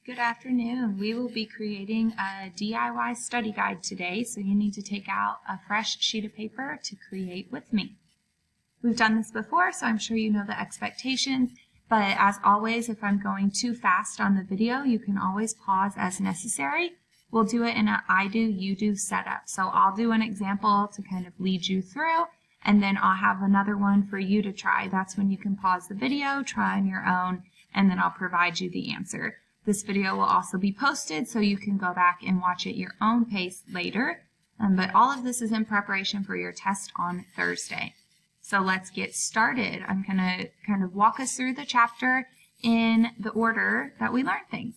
Good afternoon. We will be creating a DIY study guide today, so you need to take out a fresh sheet of paper to create with me. We've done this before, so I'm sure you know the expectations, but as always, if I'm going too fast on the video, you can always pause as necessary. We'll do it in an I do, you do setup. So I'll do an example to kind of lead you through, and then I'll have another one for you to try. That's when you can pause the video, try on your own, and then I'll provide you the answer. This video will also be posted so you can go back and watch at your own pace later. But all of this is in preparation for your test on Thursday. So let's get started. I'm going to kind of walk us through the chapter in the order that we learn things.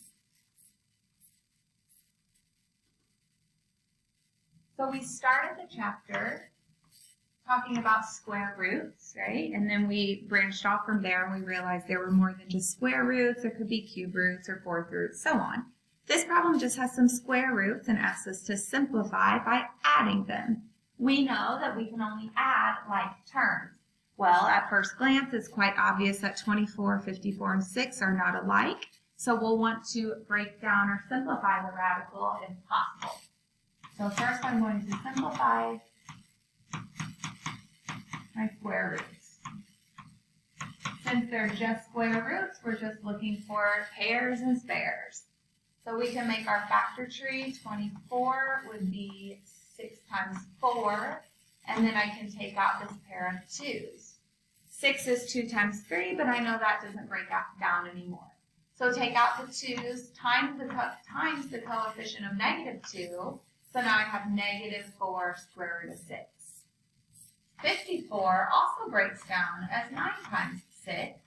So we started the chapter talking about square roots, right? And then we branched off from there and we realized there were more than just square roots. There could be cube roots or fourth roots, so on. This problem just has some square roots and asks us to simplify by adding them. We know that we can only add like terms. Well, at first glance, it's quite obvious that 24, 54, and 6 are not alike. So we'll want to break down or simplify the radical if possible. So first I'm going to simplify my square roots. Since they're just square roots, we're just looking for pairs and spares. So we can make our factor tree. 24 would be 6 times 4, and then I can take out this pair of 2's. 6 is 2 times 3, but I know that doesn't break down anymore. So take out the 2's times the coefficient of -2, so now I have -4 square root of 6. 54 also breaks down as 9 times 6,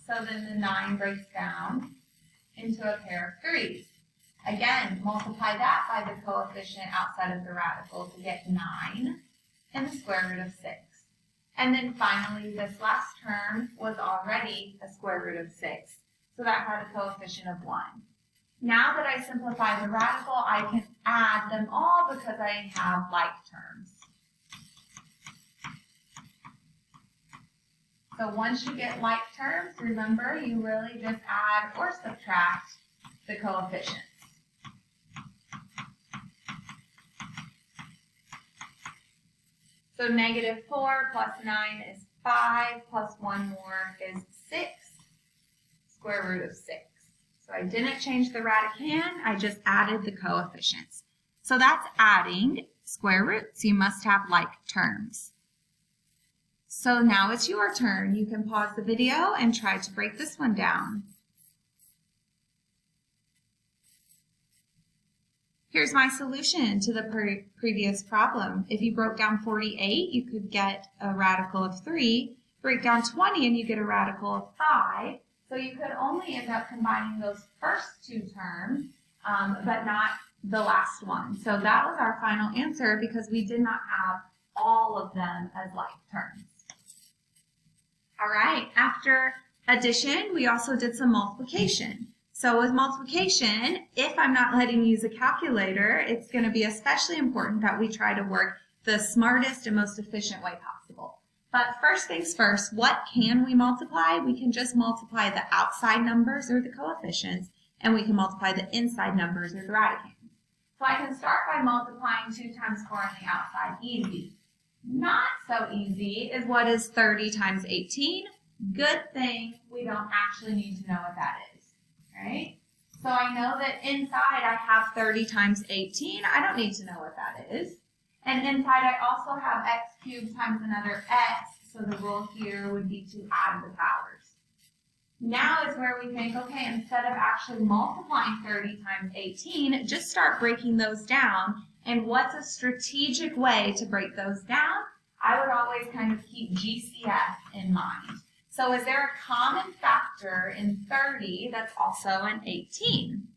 so then the 9 breaks down into a pair of 3's. Again, multiply that by the coefficient outside of the radical to get 9 and the square root of 6. And then finally, this last term was already a square root of 6, so that had a coefficient of 1. Now that I simplify the radical, I can add them all because I have like terms. So once you get like terms, remember, you really just add or subtract the coefficients. So -4 plus 9 is 5, plus 1 more is 6, square root of 6. So I didn't change the radicand, I just added the coefficients. So that's adding square roots. You must have like terms. So now it's your turn. You can pause the video and try to break this one down. Here's my solution to the previous problem. If you broke down 48, you could get a radical of 3. Break down 20 and you get a radical of 5. So you could only end up combining those first 2 terms, but not the last one. So that was our final answer because we did not have all of them as like terms. All right, after addition, we also did some multiplication. So with multiplication, if I'm not letting you use a calculator, it's going to be especially important that we try to work the smartest and most efficient way possible. But first things first, what can we multiply? We can just multiply the outside numbers or the coefficients, and we can multiply the inside numbers or the radicands. So I can start by multiplying 2 times 4 on the outside, easy. Not so easy is what is 30 times 18. Good thing we don't actually need to know what that is, right? So I know that inside I have 30 times 18. I don't need to know what that is. And inside I also have x cubed times another x, so the rule here would be to add the powers. Now is where we think, okay, instead of actually multiplying 30 times 18, just start breaking those down. And what's a strategic way to break those down? I would always kind of keep GCF in mind. So is there a common factor in 30 that's also an 18?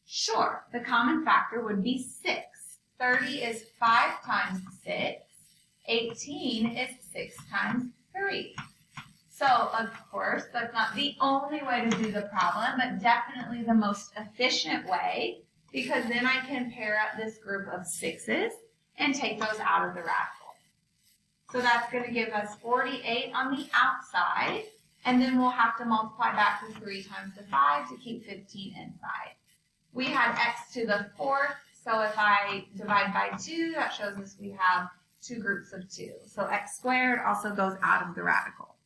Sure, the common factor would be 6. 30 is 5 times 6. 18 is 6 times 3. So, of course, that's not the only way to do the problem, but definitely the most efficient way, because then I can pair up this group of 6's and take those out of the radical. So that's going to give us 48 on the outside, And then we'll have to multiply back the 3 times the 5 to keep 15 inside. We had x to the 4th, so if I divide by 2, that shows us we have 2 groups of 2. So x squared also goes out of the radical.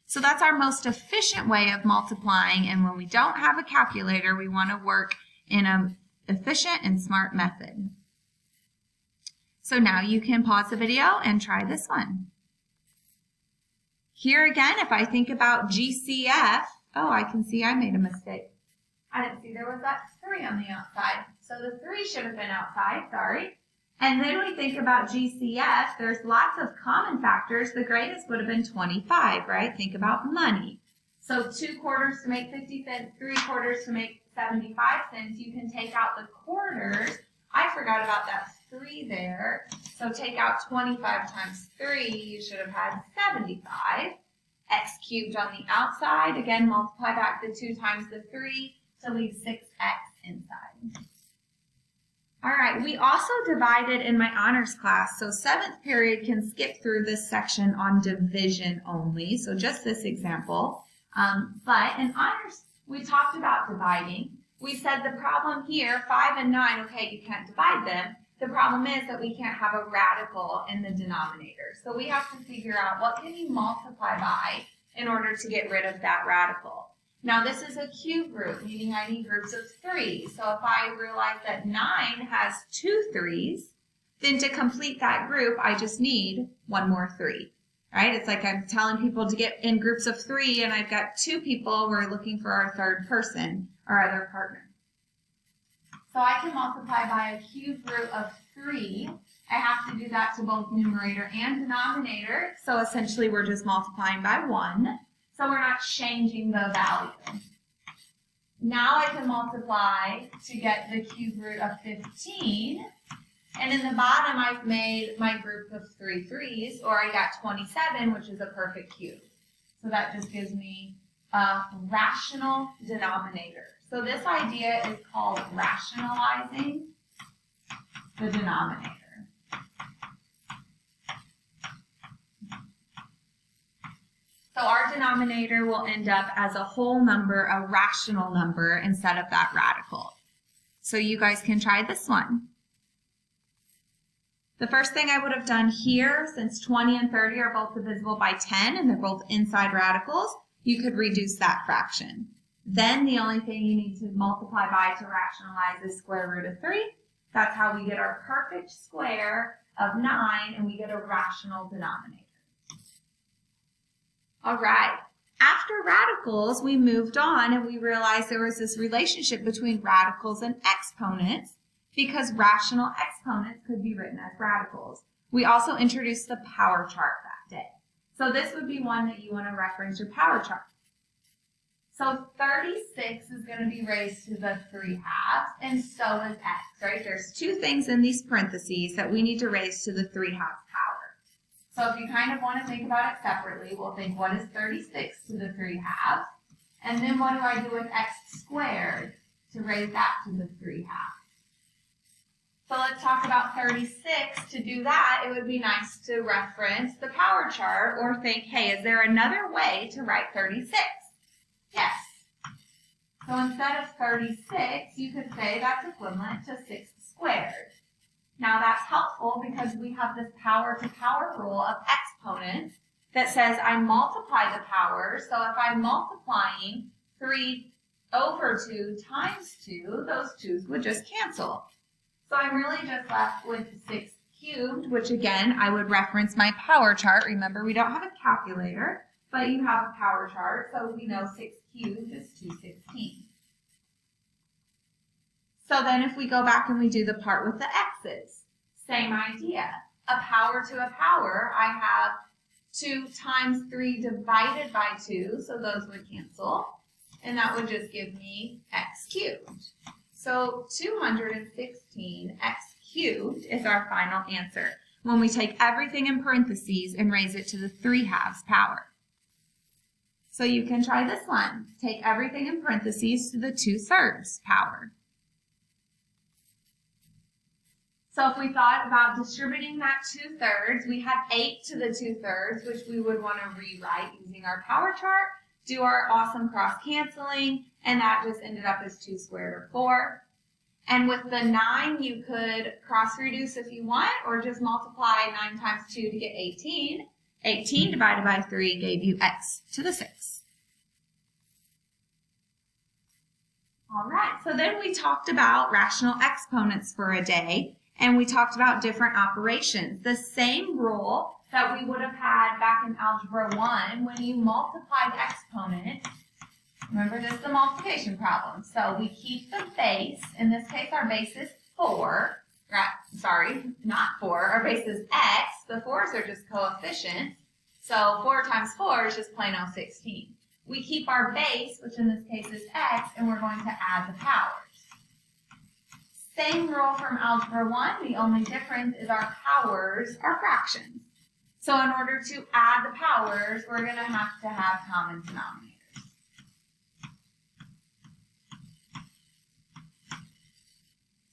So that's our most efficient way of multiplying, and when we don't have a calculator, we want to work in an efficient and smart method. So now you can pause the video and try this one. Here again, if I think about GCF, oh, I can see I made a mistake. I didn't see there was that 3 on the outside. So the 3 should have been outside, sorry. And then we think about GCF, there's lots of common factors. The greatest would have been 25, right? Think about money. So 2 quarters to make 50 cents, 3 quarters to make 75 cents. You can take out the quarters. I forgot about that 3 there. So take out 25 times 3, you should have had 75. X cubed on the outside. Again, multiply back the 2 times the 3 to leave 6x inside. All right, we also divided in my honors class, so 7th period can skip through this section on division only, so just this example. But in honors, we talked about dividing. We said the problem here, 5 and 9, okay, you can't divide them. The problem is that we can't have a radical in the denominator. So we have to figure out what can you multiply by in order to get rid of that radical. Now this is a cube group, meaning I need groups of 3. So if I realize that 9 has 2 3s, then to complete that group, I just need 1 more 3. Right? It's like I'm telling people to get in groups of 3, and I've got 2 people. We're looking for our 3rd person, our other partner. So I can multiply by a cube root of 3. I have to do that to both numerator and denominator. So essentially we're just multiplying by 1. So we're not changing the value. Now I can multiply to get the cube root of 15. And in the bottom I've made my group of 3 3s, or I got 27, which is a perfect cube. So that just gives me a rational denominator. So this idea is called rationalizing the denominator. So our denominator will end up as a whole number, a rational number, instead of that radical. So you guys can try this one. The first thing I would have done here, since 20 and 30 are both divisible by 10 and they're both inside radicals, you could reduce that fraction. Then the only thing you need to multiply by to rationalize is square root of 3. That's how we get our perfect square of 9, and we get a rational denominator. All right. After radicals, we moved on and we realized there was this relationship between radicals and exponents because rational exponents could be written as radicals. We also introduced the power chart that day. So this would be one that you want to reference your power chart. So 36 is going to be raised to the 3 halves, and so is x, right? There's 2 things in these parentheses that we need to raise to the 3 halves power. So if you kind of want to think about it separately, we'll think what is 36 to the 3 halves? And then what do I do with x squared to raise that to the 3 halves? So let's talk about 36. To do that, it would be nice to reference the power chart or think, hey, is there another way to write 36? Yes. So instead of 36, you could say that's equivalent to 6 squared. Now that's helpful because we have this power to power rule of exponents that says I multiply the powers. So if I'm multiplying 3 over 2 times 2, those 2's would just cancel. So I'm really just left with 6 cubed, which again, I would reference my power chart. Remember, we don't have a calculator, but you have a power chart. So we know 6 cubed is 216. So then if we go back and we do the part with the x's, same idea. A power to a power, I have 2 times 3 divided by 2, so those would cancel. And that would just give me x cubed. So 216 x cubed is our final answer when we take everything in parentheses and raise it to the 3 halves power. So you can try this one. Take everything in parentheses to the 2/3 power. So if we thought about distributing that 2/3, we had 8 to the 2/3, which we would want to rewrite using our power chart. do our awesome cross canceling, and that just ended up as 2 squared or 4. And with the 9, you could cross reduce if you want, or just multiply 9 times 2 to get 18. 18 divided by 3 gave you x to the 6. All right, so then we talked about rational exponents for a day, and we talked about different operations. The same rule that we would have had back in Algebra 1 when you multiplied exponents. Remember, this is the multiplication problem. So we keep the base. In this case, our base is 4. Sorry, not 4. Our base is x. The 4s are just coefficients. So 4 times 4 is just plain old 16. We keep our base, which in this case is x, and we're going to add the powers. Same rule from Algebra 1. The only difference is our powers are fractions. So in order to add the powers, we're going to have common denominators.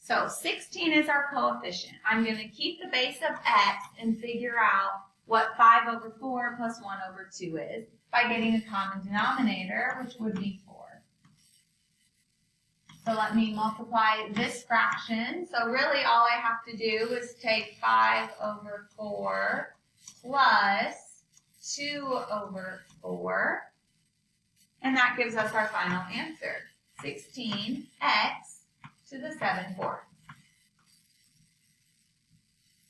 So 16 is our coefficient. I'm going to keep the base of x and figure out what 5 over 4 plus 1 over 2 is by getting a common denominator, which would be 4. So let me multiply this fraction. So really all I have to do is take 5 over 4 plus 2 over 4. And that gives us our final answer, 16x to the 7/4.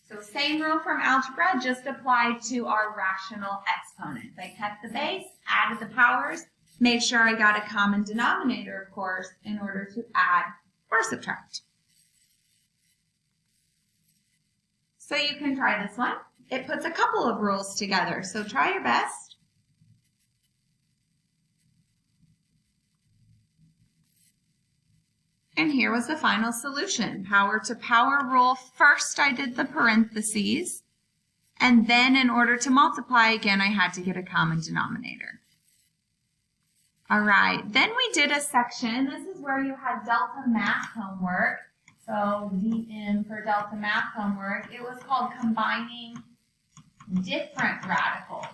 So same rule from algebra, just applied to our rational exponents. I kept the base, added the powers, made sure I got a common denominator, of course, in order to add or subtract. So you can try this one. It puts a couple of rules together, so try your best. And here was the final solution. Power to power rule. First I did the parentheses, and then in order to multiply again, I had to get a common denominator. All right, then we did a section. This is where you had Delta Math homework. So DM for Delta Math homework. It was called combining different radicals.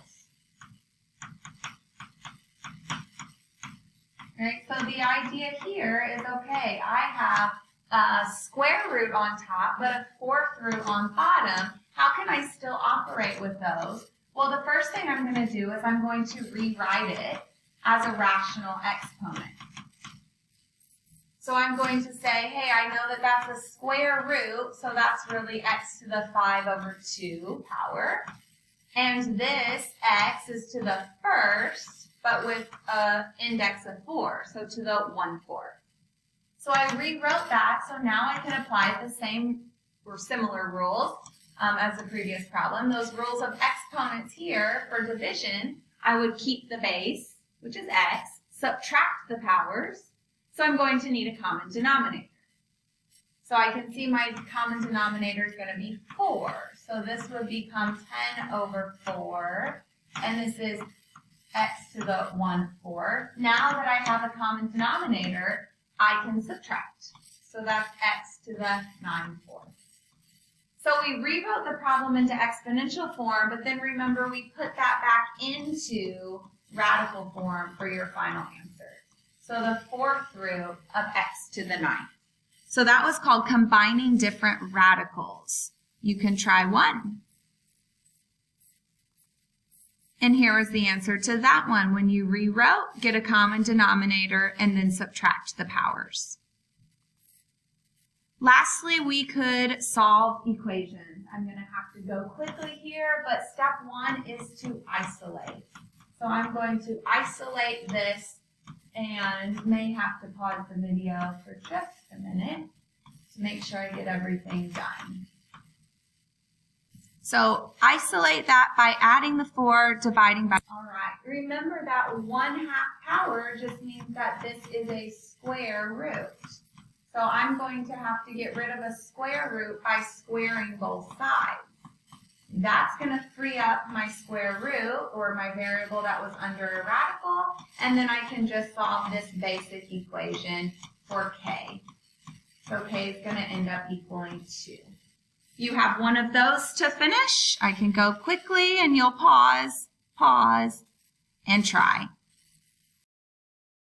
Right, so the idea here is, okay, I have a square root on top, but a fourth root on bottom. How can I still operate with those? Well, the first thing I'm going to do is I'm going to rewrite it as a rational exponent. So I'm going to say, hey, I know that that's a square root, so that's really x to the 5 over 2 power. And this x is to the first, but with an index of 4, so to the 1/4. So I rewrote that, so now I can apply the same or similar rules as the previous problem. Those rules of exponents here for division, I would keep the base, which is x, subtract the powers, so I'm going to need a common denominator. So I can see my common denominator is going to be 4. So this would become 10 over 4, and this is x to the 1/4. Now that I have a common denominator, I can subtract. So that's x to the 9/4. So we rewrote the problem into exponential form, but then remember we put that back into radical form for your final answer. So the 4th root of x to the 9th. So that was called combining different radicals. You can try one. And here is the answer to that one. When you rewrote, get a common denominator and then subtract the powers. Lastly, we could solve equations. I'm going to have to go quickly here, but step 1 is to isolate. So I'm going to isolate this and may have to pause the video for just a minute to make sure I get everything done. So isolate that by adding the 4, dividing by. All right, remember that 1/2 power just means that this is a square root. So I'm going to have to get rid of a square root by squaring both sides. That's going to free up my square root, or my variable that was under a radical, and then I can just solve this basic equation for k. So k is going to end up equaling 2. You have one of those to finish. I can go quickly and you'll pause, and try.